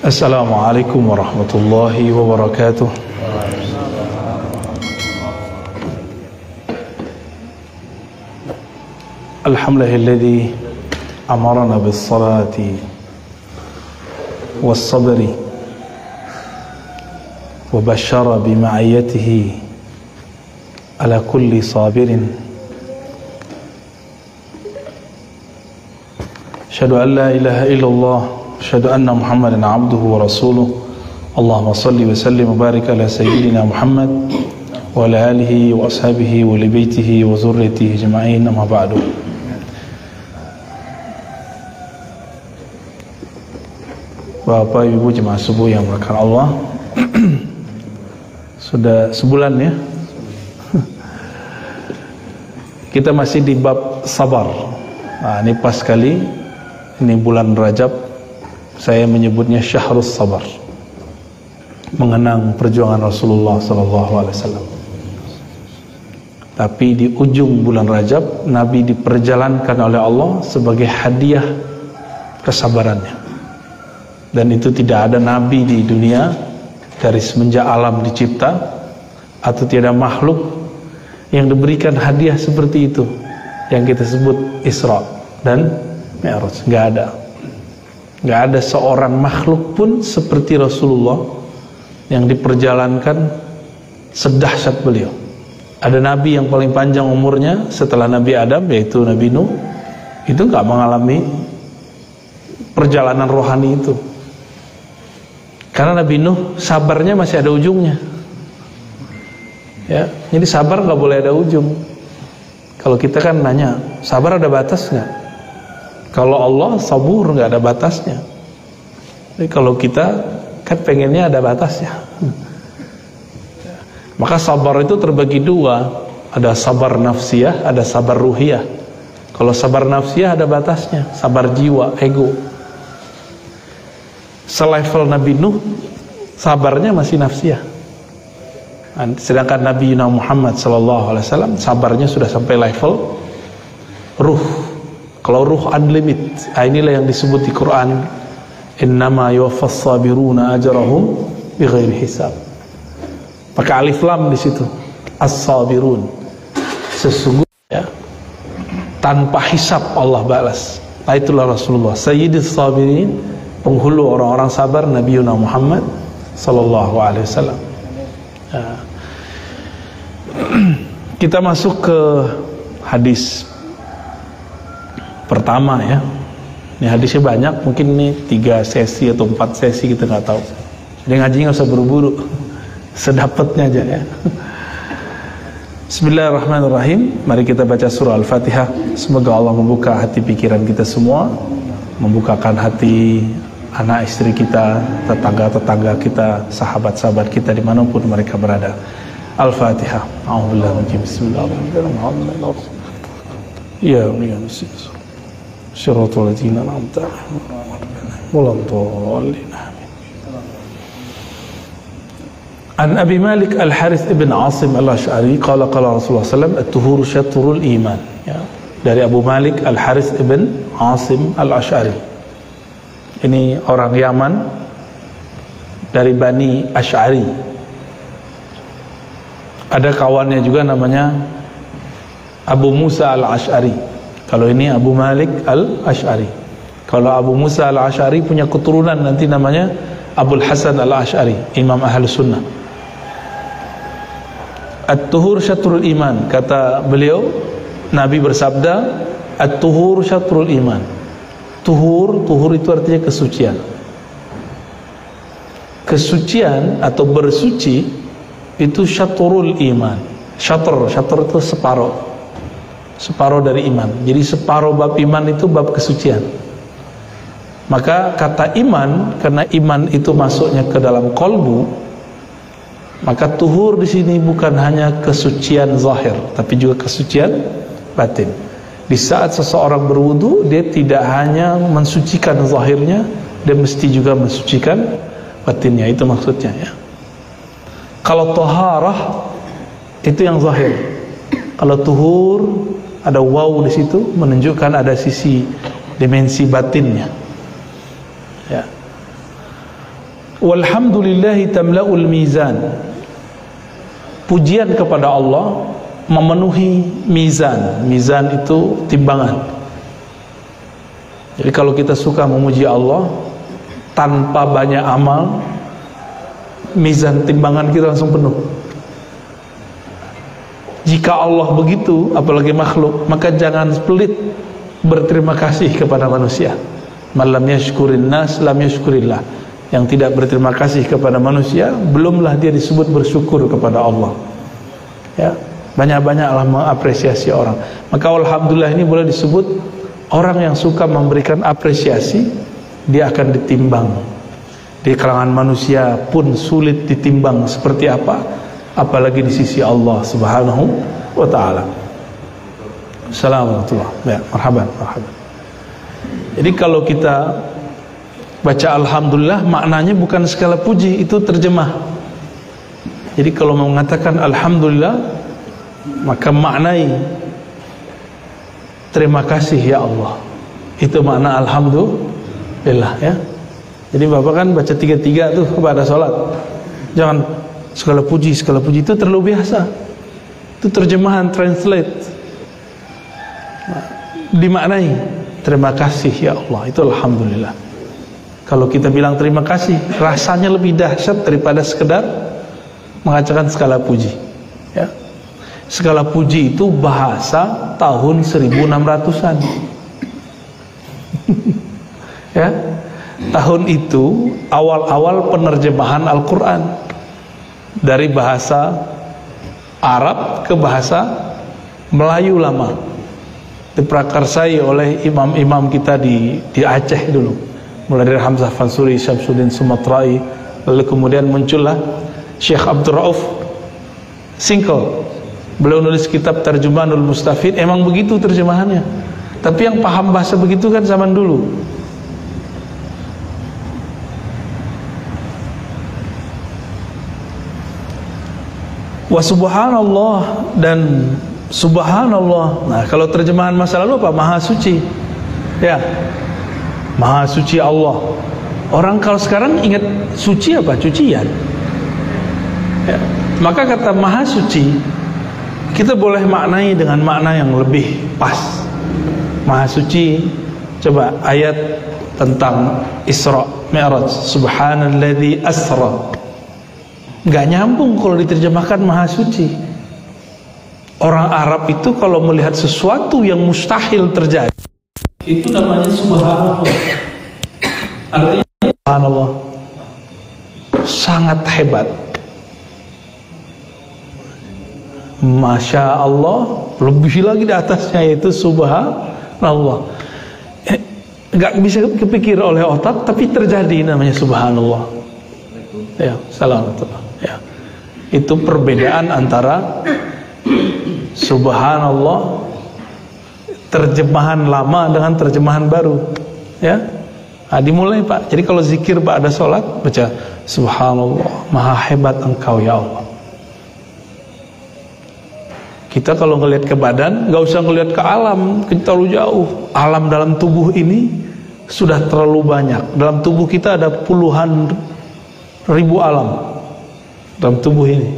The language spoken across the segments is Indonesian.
Assalamualaikum warahmatullahi wabarakatuh. Alhamdulillahilladzi amarna bis-salati was-sabri wa basyara bima'iyatihi ala kulli sabirin. Asyhadu an la ilaha illallah, asyhadu anna Muhammadan abduhu wa rasuluh. Allahumma salli wa sallim wa barik ala sayyidina Muhammad wa ala alihi wa ashabihi wa li baitihi wa zurriyyatihi ajma'in, amma ba'du. Bapak Ibu jemaah subuh yang berkah Allah, sudah sebulan ya kita masih di bab sabar. Nah, ini pas sekali, ini bulan Rajab, saya menyebutnya Syahrus Sabar, mengenang perjuangan Rasulullah SAW. Tapi di ujung bulan Rajab, Nabi diperjalankan oleh Allah sebagai hadiah kesabarannya. Dan itu tidak ada Nabi di dunia dari semenjak alam dicipta, atau tiada makhluk yang diberikan hadiah seperti itu, yang kita sebut Isra dan Mi'raj. Nggak ada seorang makhluk pun seperti Rasulullah yang diperjalankan sedahsyat beliau. Ada Nabi yang paling panjang umurnya setelah Nabi Adam, yaitu Nabi Nuh. Itu nggak mengalami perjalanan rohani itu, karena Nabi Nuh sabarnya masih ada ujungnya. Ya, jadi sabar nggak boleh ada ujung. Kalau kita kan nanya, sabar ada batas nggak? Kalau Allah sabur nggak ada batasnya. Jadi kalau kita kan pengennya ada batasnya. Maka sabar itu terbagi dua, ada sabar nafsiyah, ada sabar ruhiyah. Kalau sabar nafsiyah ada batasnya, sabar jiwa, ego. Selevel Nabi Nuh, sabarnya masih nafsiyah. Sedangkan Nabi Muhammad SAW sabarnya sudah sampai level ruh. Kalau ruh unlimited, inilah yang disebut di Quran, innama yuwaffas sabiruna ajrahum bighairi hisab. Pakai alif lam di situ, as-sabirun, sesungguhnya tanpa hisab Allah balas. Nah, itulah Rasulullah, sayyidus sabirin, penghulu orang-orang sabar, Nabi Muhammad sallallahu alaihi wasallam. Kita masuk ke hadis pertama ya. Ini hadisnya banyak, mungkin ini 3 sesi atau 4 sesi, kita nggak tahu. Jadi ngaji nggak usah buru-buru, sedapatnya aja ya. Bismillahirrahmanirrahim. Mari kita baca surah Al-Fatihah. Semoga Allah membuka hati pikiran kita semua, membukakan hati anak istri kita, tetangga-tetangga kita, sahabat-sahabat kita dimanapun mereka berada. Al-Fatihah. A'udzubillahi bismillahirrahmanirrahim. Ya Shiratal ladzina an'amta 'alaihim waladh dhalin. An Abi Malik Al-Harith ibn Asim Al-Ash'ari qala qala Rasulullah sallallahu alaihi wasallam at-tuhuru syatrul iman. Ya, dari Abu Malik Al-Harith ibn Asim Al-Ash'ari. Ini orang Yaman dari Bani Ash'ari. Ada kawannya juga namanya Abu Musa Al-Ash'ari. Kalau ini Abu Malik Al-Ash'ari. Kalau Abu Musa Al-Ash'ari punya keturunan nanti namanya Abul Hasan Al-Ash'ari, Imam Ahlus Sunnah. At-tuhur syatrul iman, kata beliau, Nabi bersabda, at-tuhur syatrul iman. Tuhur itu artinya kesucian. Kesucian atau bersuci itu syatrul iman. Syatr itu separuh dari iman. Jadi separuh bab iman itu bab kesucian. Maka kata iman, karena iman itu masuknya ke dalam kolbu, maka tuhur di sini bukan hanya kesucian zahir, tapi juga kesucian batin. Di saat seseorang berwudu, dia tidak hanya mensucikan zahirnya, dia mesti juga mensucikan batinnya. Itu maksudnya ya. Kalau toharah itu yang zahir. Kalau tuhur ada waw di situ, menunjukkan ada sisi dimensi batinnya. Ya. Walhamdulillahi tamla'ul mizan. Pujian kepada Allah memenuhi mizan. Mizan itu timbangan. Jadi kalau kita suka memuji Allah tanpa banyak amal, mizan timbangan kita langsung penuh. Jika Allah begitu, apalagi makhluk, maka jangan pelit berterima kasih kepada manusia. Man lam yashkurin nas lam yashkurillah. Yang tidak berterima kasih kepada manusia, belumlah dia disebut bersyukur kepada Allah. Ya, banyak-banyaklah mengapresiasi orang. Maka alhamdulillah ini boleh disebut orang yang suka memberikan apresiasi, dia akan ditimbang. Di kalangan manusia pun sulit ditimbang seperti apa, apalagi di sisi Allah Subhanahu wa taala. Assalamualaikum. Ya, marhaban, marhaban. Jadi kalau kita baca alhamdulillah, maknanya bukan segala puji, itu terjemah. Jadi kalau mau mengatakan alhamdulillah, maka maknai terima kasih ya Allah. Itu makna alhamdulillah, ya. Jadi Bapak kan baca 3-3 tuh pada sholat. Jangan segala puji itu terlalu biasa. Itu terjemahan, translate. Dimaknai terima kasih ya Allah, itu alhamdulillah. Kalau kita bilang terima kasih, rasanya lebih dahsyat daripada sekedar mengatakan segala puji, ya. Segala puji itu bahasa tahun 1600-an. Ya. Tahun itu awal-awal penerjemahan Al-Quran dari bahasa Arab ke bahasa Melayu lama, diprakarsai oleh imam-imam kita di Aceh dulu, mulai dari Hamzah Fansuri, Syamsuddin Sumatrai, lalu kemudian muncullah Syekh Abdul Rauf Singkol. Beliau nulis kitab Tarjumanul Mustafid. Emang begitu terjemahannya, tapi yang paham bahasa begitu kan zaman dulu. Wa subhanallah dan subhanallah. Nah, kalau terjemahan masa lalu apa? Maha suci. Ya. Maha suci Allah. Orang kalau sekarang ingat suci apa? Cucian. Ya. Maka kata maha suci kita boleh maknai dengan makna yang lebih pas. Maha suci, coba ayat tentang Isra Mi'raj, subhanalladzi asra. Nggak nyambung kalau diterjemahkan maha suci. Orang Arab itu kalau melihat sesuatu yang mustahil terjadi, itu namanya subhanallah. Artinya subhanallah sangat hebat. Masya Allah, lebih lagi di atasnya, yaitu subhanallah. Nggak bisa kepikir oleh otak, tapi terjadi, namanya subhanallah. Ya, assalamualaikum. Ya. Itu perbedaan antara subhanallah terjemahan lama dengan terjemahan baru, ya. Nah, dimulai Pak. Jadi kalau zikir Pak ada sholat, baca subhanallah, maha hebat engkau ya Allah. Kita kalau ngelihat ke badan, nggak usah ngelihat ke alam, kita terlalu jauh. Alam dalam tubuh ini sudah terlalu banyak. Dalam tubuh kita ada puluhan ribu alam dalam tubuh ini.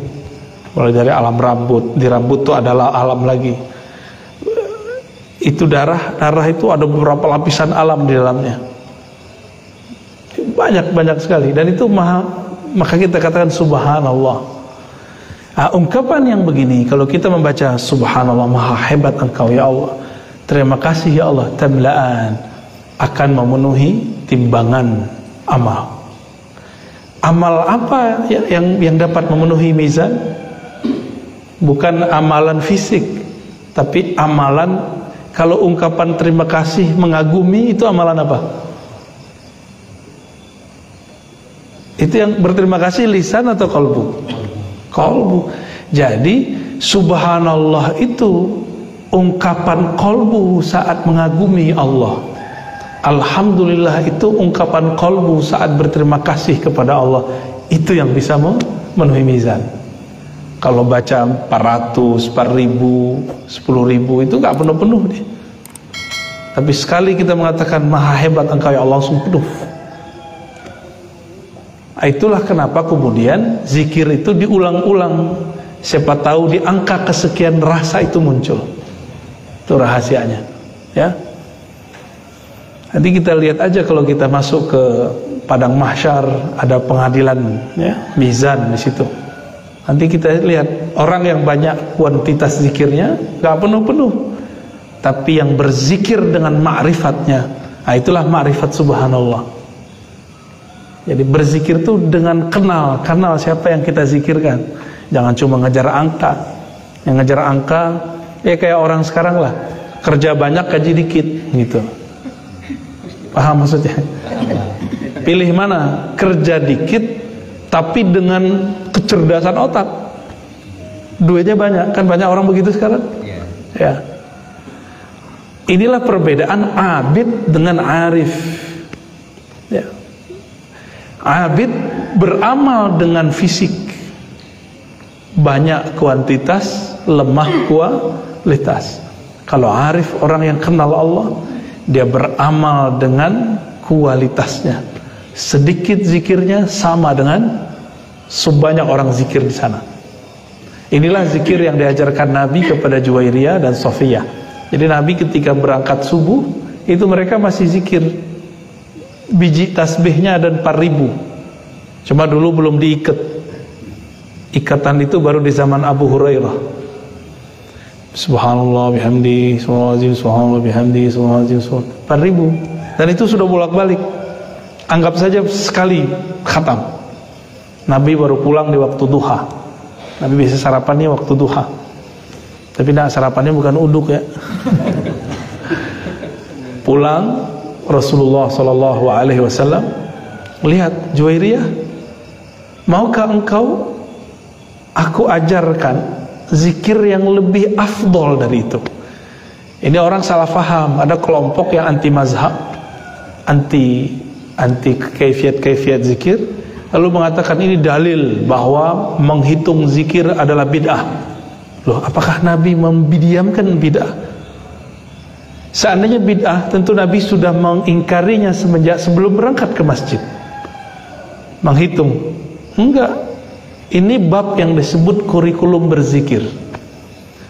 Mulai dari alam rambut, di rambut itu adalah alam lagi. Itu darah itu ada beberapa lapisan alam di dalamnya. Banyak sekali, dan itu maka kita katakan subhanallah. Nah, ungkapan yang begini, kalau kita membaca subhanallah, maha hebat engkau ya Allah, terima kasih ya Allah, tamla'an, akan memenuhi timbangan amal. Amal apa yang dapat memenuhi mizan? Bukan amalan fisik, tapi amalan, kalau ungkapan terima kasih mengagumi, itu amalan apa? Itu yang berterima kasih lisan atau qalbu? Qalbu. Jadi subhanallah itu ungkapan qalbu saat mengagumi Allah. Alhamdulillah itu ungkapan qalbu saat berterima kasih kepada Allah. Itu yang bisa memenuhi mizan. Kalau baca 400, 4.000, 10.000 itu gak penuh-penuh deh. Tapi sekali kita mengatakan maha hebat engkau ya Allah, langsung penuh. Itulah kenapa kemudian zikir itu diulang-ulang. Siapa tahu di angka kesekian rasa itu muncul. Itu rahasianya, ya. Nanti kita lihat aja kalau kita masuk ke padang mahsyar, ada pengadilan, ya, mizan di situ. Nanti kita lihat orang yang banyak kuantitas zikirnya gak penuh-penuh, tapi yang berzikir dengan ma'rifatnya, nah itulah ma'rifat subhanallah. Jadi berzikir itu dengan kenal siapa yang kita zikirkan. Jangan cuma ngejar angka. Yang ngejar angka ya kayak orang sekarang lah, kerja banyak gaji dikit gitu. Paham maksudnya? Pilih mana? Kerja dikit tapi dengan kecerdasan otak, duitnya banyak. Kan banyak orang begitu sekarang, ya. Inilah perbedaan abid dengan arif, ya. Abid beramal dengan fisik, banyak kuantitas, lemah kualitas. Kalau arif, orang yang kenal Allah, dia beramal dengan kualitasnya. Sedikit zikirnya sama dengan sebanyak orang zikir di sana. Inilah zikir yang diajarkan Nabi kepada Juwairiyah dan Sofiyah. Jadi Nabi ketika berangkat subuh itu mereka masih zikir. Biji tasbihnya ada 4.000. Cuma dulu belum diikat. Ikatan itu baru di zaman Abu Hurairah. Subhanallah bihamdi, subhanallah bihamdi, subhanallah 4.000. Dan itu sudah bolak-balik. Anggap saja sekali khatam. Nabi baru pulang di waktu duha. Nabi biasa sarapannya waktu duha. Tapi nah, sarapannya bukan uduk, ya. Pulang Rasulullah SAW lihat Juwairiyah, maukah engkau aku ajarkan zikir yang lebih afdol dari itu? Ini orang salah faham. Ada kelompok yang anti mazhab, anti kaifiat zikir, lalu mengatakan ini dalil bahwa menghitung zikir adalah bid'ah. Loh, apakah Nabi memdiamkan bid'ah? Seandainya bid'ah, tentu Nabi sudah mengingkarinya semenjak sebelum berangkat ke masjid. Menghitung, enggak. Ini bab yang disebut kurikulum berzikir.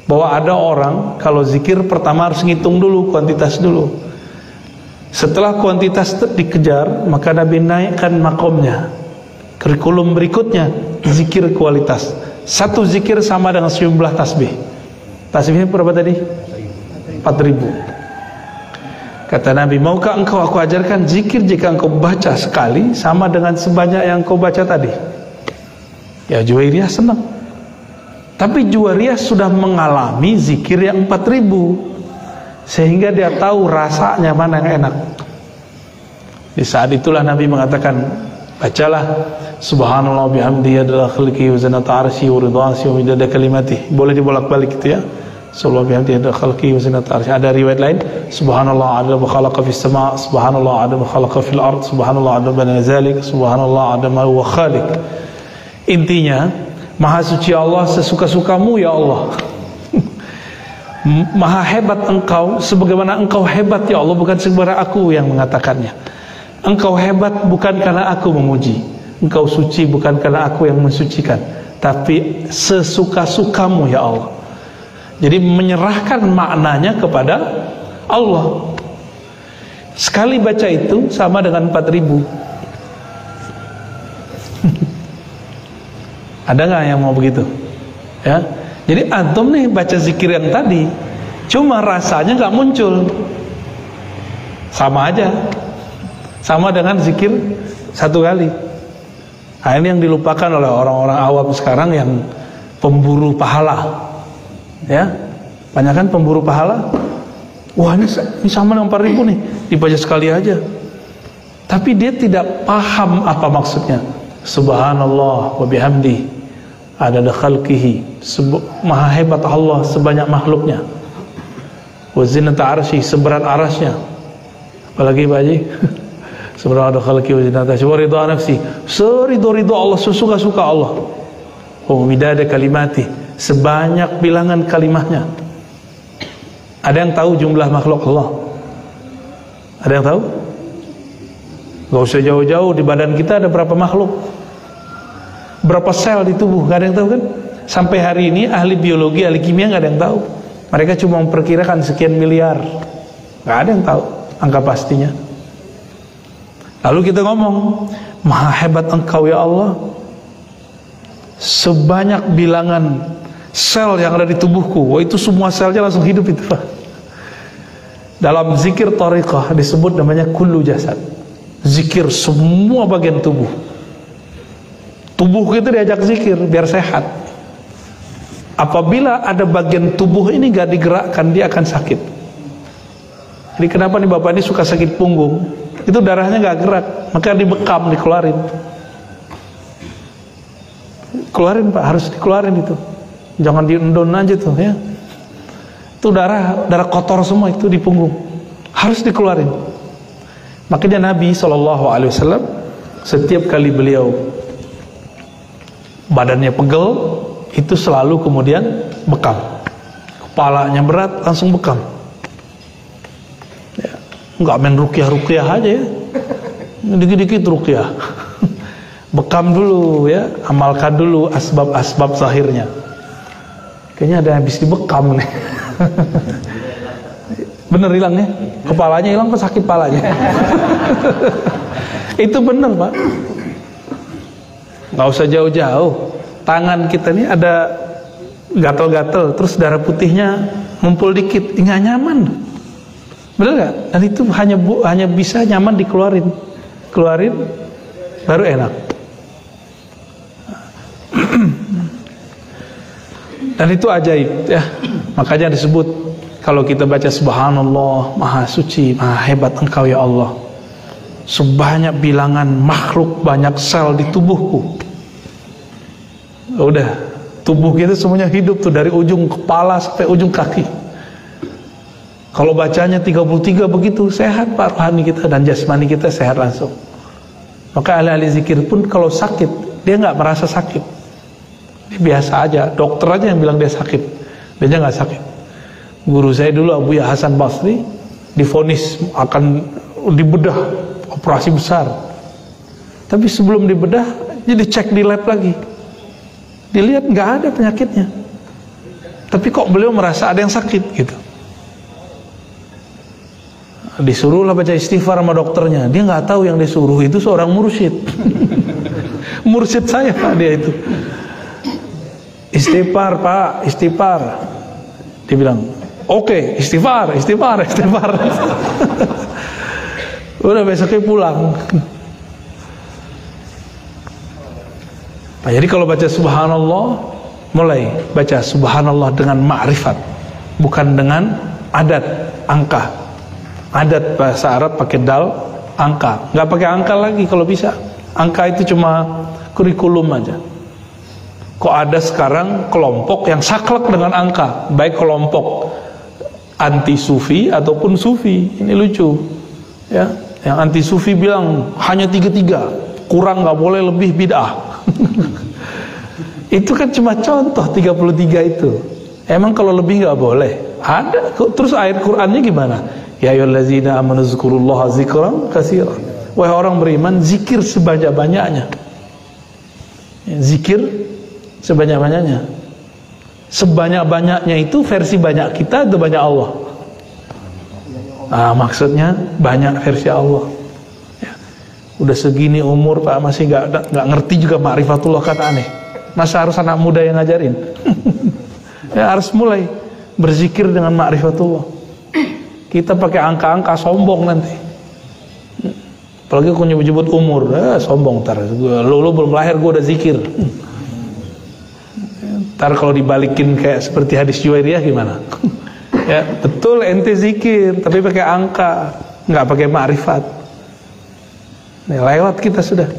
Bahwa ada orang kalau zikir pertama harus ngitung dulu, kuantitas dulu. Setelah kuantitas dikejar, maka Nabi naikkan makomnya. Kurikulum berikutnya zikir kualitas. Satu zikir sama dengan sejumlah tasbih. Tasbihnya berapa tadi? 4.000. Kata Nabi, maukah engkau aku ajarkan zikir jika engkau baca sekali sama dengan sebanyak yang engkau baca tadi? Ya, Juwairiyah senang. Tapi Juwairiyah sudah mengalami zikir yang 4.000, sehingga dia tahu rasanya mana yang enak. Di saat itulah Nabi mengatakan, bacalah subhanallah bihamdihi adalah khalqihi wa zinata arsyihi wa ridha nafsihi wa midada kalimatihi. Boleh dibolak-balik gitu, ya. Subhanallah bihamdihi adalah khalqihi wa zinata arsyihi. Ada riwayat lain, subhanallah adada ma khalaqa fis sama', subhanallah adada ma khalaqa fil ard, subhanallah adada ma zalik, subhanallah adada ma huwa khaliq. Intinya, maha suci Allah sesuka-sukamu ya Allah. Maha hebat engkau sebagaimana engkau hebat ya Allah, bukan sebagaimana aku yang mengatakannya. Engkau hebat bukan karena aku memuji, engkau suci bukan karena aku yang mensucikan, tapi sesuka-sukamu ya Allah. Jadi menyerahkan maknanya kepada Allah. Sekali baca itu sama dengan 4.000. Ada nggak yang mau begitu? Ya. Jadi antum nih baca zikir yang tadi, cuma rasanya nggak muncul. Sama aja. Sama dengan zikir satu kali. Nah, ini yang dilupakan oleh orang-orang awam sekarang yang pemburu pahala. Ya, banyak kan pemburu pahala. Wah, ini sama dengan 4.000 nih, dibaca sekali aja. Tapi dia tidak paham apa maksudnya. Subhanallah wa bihamdi adada khalqihi, maha hebat Allah sebanyak makhluknya. Wa zinata arsy, seberat arasnya. Apalagi Pak Haji? Seberat khalqihi wa zinata arsy, wa ridha nafsi, seridho-ridho Allah, sesuka-suka Allah. Wa midada kalimati, sebanyak bilangan kalimahnya. Ada yang tahu jumlah makhluk Allah? Ada yang tahu? Gak usah jauh-jauh, di badan kita ada berapa makhluk? berapa sel di tubuh, nggak ada yang tahu kan? Sampai hari ini ahli biologi, ahli kimia nggak ada yang tahu. Mereka cuma memperkirakan sekian miliar, nggak ada yang tahu angka pastinya. Lalu kita ngomong, maha hebat engkau ya Allah, sebanyak bilangan sel yang ada di tubuhku. Wah, itu semua selnya langsung hidup itu, Pak. Dalam zikir thariqah disebut namanya kullu jasad. Zikir semua bagian tubuh. Tubuh kita diajak zikir biar sehat. Apabila ada bagian tubuh ini gak digerakkan, dia akan sakit. Jadi kenapa nih bapak ini suka sakit punggung? Itu darahnya gak gerak, maka dibekam, dikeluarin. Keluarin Pak, harus dikeluarin itu. Jangan diendon aja tuh ya. Itu darah kotor semua itu di punggung, harus dikeluarin. Makanya Nabi SAW setiap kali beliau badannya pegel, itu selalu kemudian bekam. Kepalanya berat, langsung bekam ya. Nggak main ruqyah aja ya, dikit-dikit ruqyah. Bekam dulu ya, amalkan dulu asbab-asbab zahirnya. Kayaknya ada yang habis dibekam nih. Bener hilang ya, kepalanya hilang, kok sakit palanya. Itu bener Pak, nggak usah jauh-jauh. Tangan kita nih ada gatel-gatel, terus darah putihnya ngumpul dikit, nggak nyaman, bener nggak? Dan itu hanya bisa nyaman dikeluarin, baru enak. Dan itu ajaib ya. Makanya disebut kalau kita baca subhanallah, maha suci, maha hebat engkau ya Allah, sebanyak bilangan makhluk, banyak sel di tubuhku. Udah, tubuh kita semuanya hidup tuh, dari ujung kepala sampai ujung kaki. Kalau bacanya 33 begitu, sehat Pak rohani kita dan jasmani kita sehat langsung. Maka ahli-ahli zikir pun kalau sakit, dia nggak merasa sakit, dia biasa aja. Dokter aja yang bilang dia sakit, dia nggak sakit. Guru saya dulu Abu Ya Hasan Basri divonis akan dibedah, operasi besar. Tapi sebelum dibedah, jadi cek di lab lagi, dilihat nggak ada penyakitnya. Tapi kok beliau merasa ada yang sakit gitu. Disuruhlah baca istighfar sama dokternya. Dia nggak tahu yang disuruh itu seorang mursyid. Mursyid saya Pak, dia itu. Istighfar Pak, istighfar. Dia bilang, oke, istighfar. Udah besoknya pulang. Nah, jadi kalau baca subhanallah, mulai baca subhanallah dengan ma'rifat, bukan dengan adat, angka. Adat bahasa Arab pakai dal, angka. Nggak pakai angka lagi kalau bisa. Angka itu cuma kurikulum aja. Kok ada sekarang kelompok yang saklek dengan angka, baik kelompok anti sufi ataupun sufi. Ini lucu ya. Yang anti sufi bilang hanya 33, kurang nggak boleh lebih, bid'ah. Itu kan cuma contoh 33 itu. Emang kalau lebih nggak boleh? Ada. Terus ayat Qur'annya gimana? Ya ayyuhallazina amanu dzkurullaha dzikran katsiran. Wahai orang beriman, zikir sebanyak-banyaknya. Zikir sebanyak-banyaknya. Sebanyak-banyaknya itu versi banyak kita atau banyak Allah? Nah, maksudnya banyak versi Allah ya. Udah segini umur Pak masih nggak ngerti juga ma'rifatullah, kan aneh. Masa harus anak muda yang ngajarin? Ya, harus mulai berzikir dengan ma'rifatullah. Kita pakai angka-angka sombong nanti. Apalagi aku nyebut-nyebut umur, sombong ntar. Lu belum lahir gue udah zikir. Ntar kalau dibalikin kayak seperti hadis Juwairiyah gimana? Ya, betul ente zikir, tapi pakai angka, nggak pakai ma'rifat. Nih, lewat kita sudah.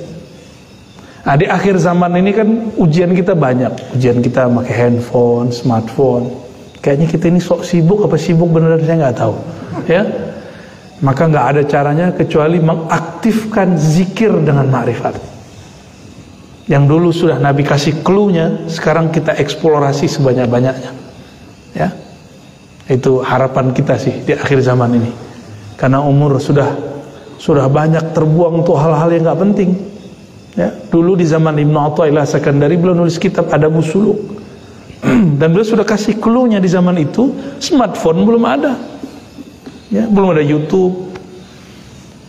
Nah, di akhir zaman ini kan ujian kita banyak. Ujian kita pakai handphone, smartphone. Kayaknya kita ini sok sibuk, apa sibuk beneran saya nggak tahu. Ya, maka nggak ada caranya kecuali mengaktifkan zikir dengan ma'rifat. Yang dulu sudah Nabi kasih clue-nya, sekarang kita eksplorasi sebanyak-banyaknya. Ya, itu harapan kita sih di akhir zaman ini. Karena umur sudah banyak terbuang untuk hal-hal yang nggak penting. Ya, dulu di zaman Ibnu Athaillah Sakandari beliau nulis kitab Adabus Suluk. Dan beliau sudah kasih clue-nya di zaman itu, smartphone belum ada. Ya, belum ada YouTube.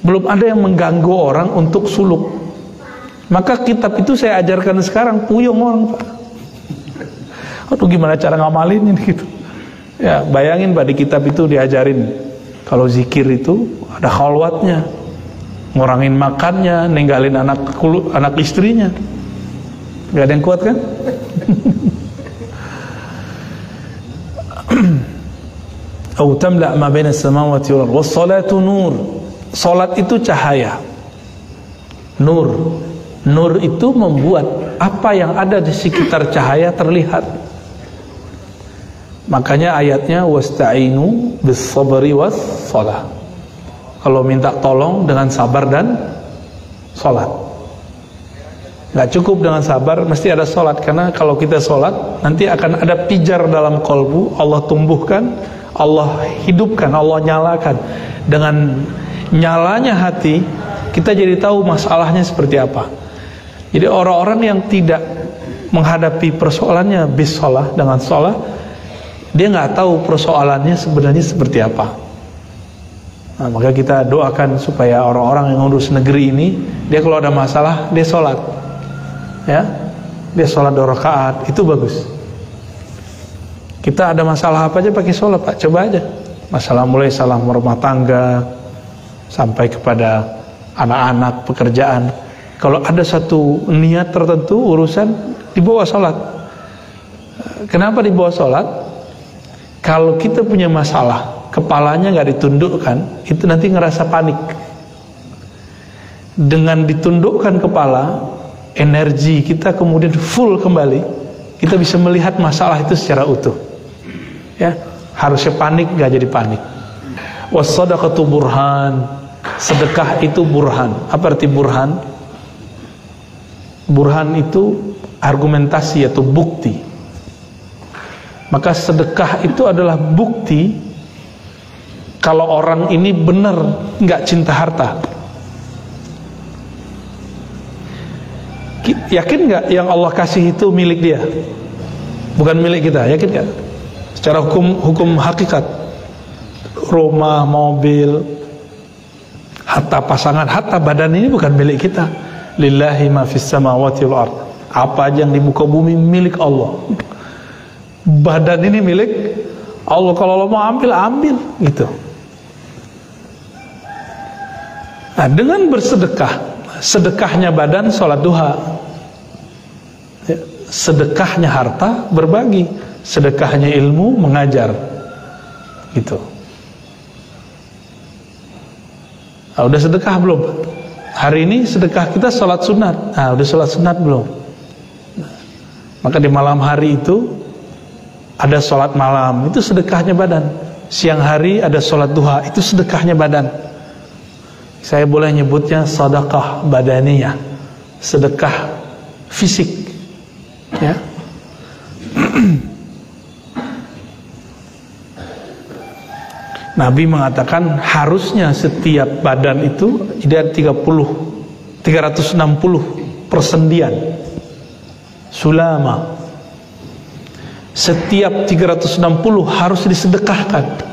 Belum ada yang mengganggu orang untuk suluk. Maka kitab itu saya ajarkan sekarang, puyeng orang, Pak. Aduh, gimana cara ngamalin ini gitu. Ya, bayangin Pak, di kitab itu diajarin kalau zikir itu ada khalwatnya, ngurangin makannya, ninggalin anak istrinya. Gak ada yang kuat kan? Au tamla ma baina as-samawati wal ardi was-salatu nur. Salat itu cahaya. Nur. Nur itu membuat apa yang ada di sekitar cahaya terlihat. Makanya ayatnya wasta'inu bis-sabri was-shalah. Kalau minta tolong dengan sabar dan salat. Gak cukup dengan sabar, mesti ada salat. Karena kalau kita salat, nanti akan ada pijar dalam kolbu. Allah tumbuhkan, Allah hidupkan, Allah nyalakan. Dengan nyalanya hati, kita jadi tahu masalahnya seperti apa. Jadi orang-orang yang tidak menghadapi persoalannya bis-shalah, dengan salat, dia nggak tahu persoalannya sebenarnya seperti apa. Nah, maka kita doakan supaya orang-orang yang ngurus negeri ini, dia kalau ada masalah, dia sholat. Ya, dia sholat 2 rakaat, itu bagus. Kita ada masalah apa aja pakai sholat, Pak, coba aja. Masalah mulai salah rumah tangga, sampai kepada anak-anak, pekerjaan. Kalau ada satu niat tertentu, urusan, dibawa sholat. Kenapa dibawa sholat? Kalau kita punya masalah, kepalanya nggak ditundukkan, itu nanti ngerasa panik. Dengan ditundukkan kepala, energi kita kemudian full kembali, kita bisa melihat masalah itu secara utuh. Ya, harusnya panik nggak jadi panik. Was-shadaqatu burhan. Sedekah itu burhan. Apa arti burhan? Burhan itu argumentasi atau bukti. Maka sedekah itu adalah bukti kalau orang ini benar nggak cinta harta. Yakin nggak yang Allah kasih itu milik dia, bukan milik kita? Yakin nggak? Secara hukum hakikat, rumah, mobil, harta pasangan, harta badan ini bukan milik kita. Lillahi ma fis samawati wal ard. Apa aja yang di muka bumi milik Allah. Badan ini milik Allah. Kalau Allah mau ambil, ambil gitu. Nah, dengan bersedekah, sedekahnya badan sholat duha, sedekahnya harta berbagi, sedekahnya ilmu mengajar, gitu. Nah, udah sedekah belum? Hari ini sedekah kita sholat sunat. Nah, udah sholat sunat belum? Nah, maka di malam hari itu ada sholat malam, itu sedekahnya badan. Siang hari ada sholat duha, itu sedekahnya badan. Saya boleh nyebutnya sedekah badaniyah, sedekah fisik, ya. Nabi mengatakan harusnya setiap badan itu ada 360 persendian sulama. Setiap 360 harus disedekahkan.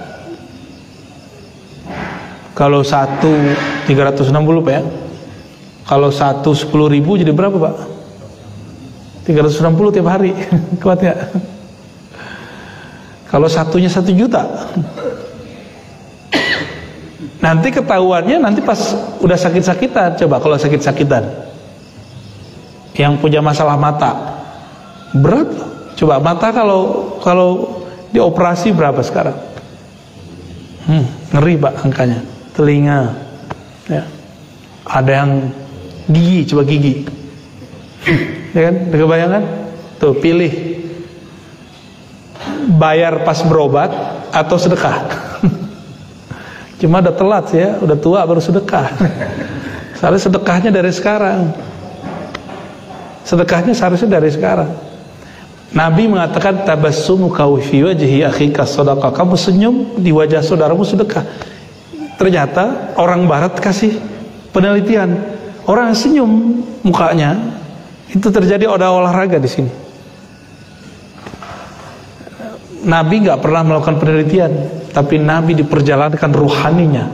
Kalau satu 360 Pak ya. Kalau satu 10.000 jadi berapa Pak? 360 tiap hari. Kuat ya? Kalau satunya 1 juta. Nanti ketahuannya nanti pas udah sakit-sakitan. Coba kalau sakit-sakitan, yang punya masalah mata, berat. Coba mata kalau dioperasi berapa sekarang? Ngeri Pak angkanya. Telinga, ya. Ada yang gigi, coba gigi, ya kan? Udah kebayang kan? Tuh pilih, bayar pas berobat atau sedekah. Cuma udah telat ya, udah tua baru sedekah. Soalnya sedekahnya dari sekarang. Sedekahnya seharusnya dari sekarang. Nabi mengatakan tabassumuka fi wajhi akhika shadaqah. Kamu senyum di wajah saudaramu sedekah. Ternyata orang barat kasih penelitian. orang yang senyum mukanya, itu terjadi ada olahraga di sini. Nabi nggak pernah melakukan penelitian, tapi Nabi diperjalankan ruhaninya.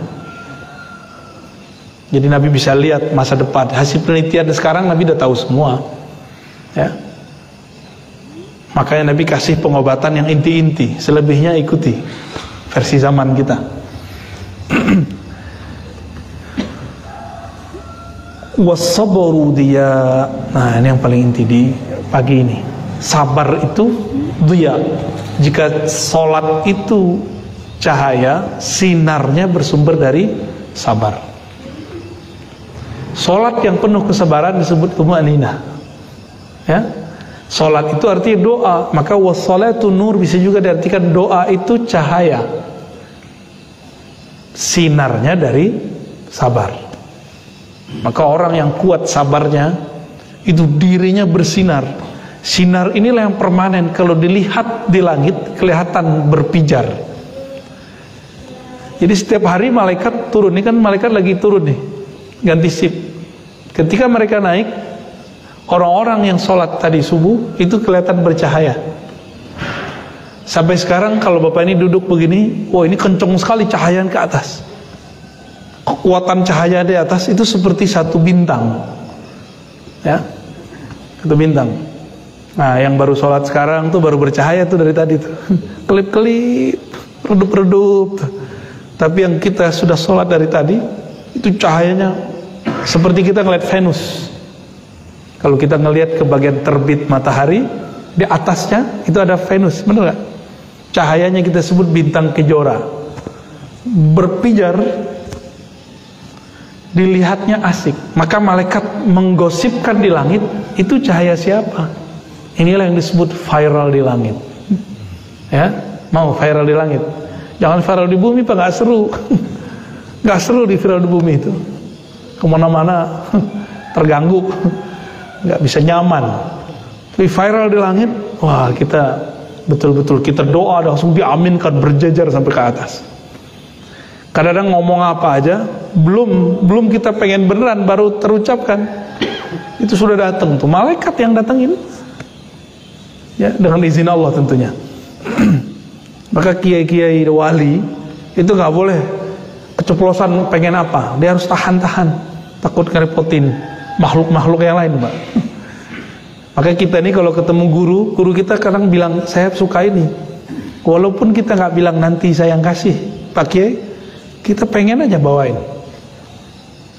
Jadi Nabi bisa lihat masa depan. Hasil penelitian sekarang Nabi udah tahu semua, ya. Makanya Nabi kasih pengobatan yang inti-inti, selebihnya ikuti versi zaman kita. Wasabru dia. Nah, ini yang paling inti di pagi ini. Sabar itu dia. Jika sholat itu cahaya, sinarnya bersumber dari sabar. Sholat yang penuh kesabaran disebut tumaninah, ya. Sholat itu artinya doa. Maka wassalatu nur bisa juga diartikan doa itu cahaya, sinarnya dari sabar. Maka orang yang kuat sabarnya, itu dirinya bersinar. Sinar inilah yang permanen. Kalau dilihat di langit kelihatan berpijar. Jadi setiap hari malaikat turun. Ini kan malaikat lagi turun nih, ganti sip. Ketika mereka naik, orang-orang yang sholat tadi subuh itu kelihatan bercahaya. Sampai sekarang kalau bapak ini duduk begini, wah ini kenceng sekali cahaya ke atas. Kekuatan cahaya di atas itu seperti satu bintang, ya, satu bintang. Nah, yang baru sholat sekarang tuh baru bercahaya tuh dari tadi tuh, kelip-kelip, redup-redup. Tapi yang kita sudah sholat dari tadi, itu cahayanya seperti kita ngeliat Venus. Kalau kita ngelihat ke bagian terbit matahari, di atasnya itu ada Venus, benar gak? Cahayanya kita sebut bintang kejora, berpijar, dilihatnya asik. Maka malaikat menggosipkan di langit, itu cahaya siapa? Inilah yang disebut viral di langit, ya. Mau viral di langit, jangan viral di bumi, Pak, gak seru. Gak seru di viral di bumi itu, kemana-mana terganggu, nggak bisa nyaman. Tapi viral di langit, wah, kita betul-betul kita doa langsung diaminkan berjejer sampai ke atas. Kadang-kadang ngomong apa aja, belum kita pengen beneran, baru terucapkan, itu sudah datang tuh malaikat yang datangin, ya, dengan izin Allah tentunya. Maka kiai-kiai wali itu nggak boleh keceplosan pengen apa, dia harus tahan-tahan, takut ngerepotin makhluk-makhluk yang lain, Pak. Maka kita ini kalau ketemu guru kita kadang bilang, saya suka ini, walaupun kita nggak bilang nanti saya yang kasih, Pak Kiai, kita pengen aja bawain.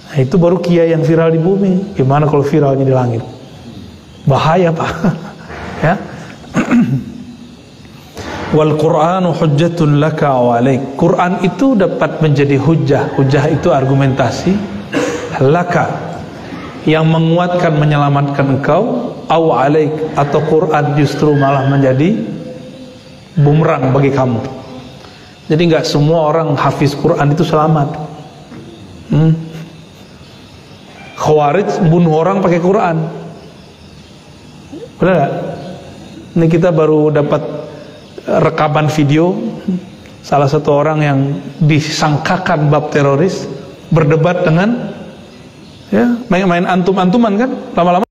Nah, itu baru kiai yang viral di bumi. Gimana kalau viralnya di langit? Bahaya, Pak. Ya. Wal Qur'anu hujjatun laka wa alaik. Quran itu dapat menjadi hujjah. Hujjah itu argumentasi. Laka, yang menguatkan, menyelamatkan engkau, au alaik, atau Quran justru malah menjadi bumerang bagi kamu. Jadi nggak semua orang hafiz Quran itu selamat. Khawarij bunuh orang pakai Quran, benar nggak? Ini kita baru dapat rekaman video salah satu orang yang disangkakan bab teroris berdebat dengan, ya, main antum-antuman kan, lama-lama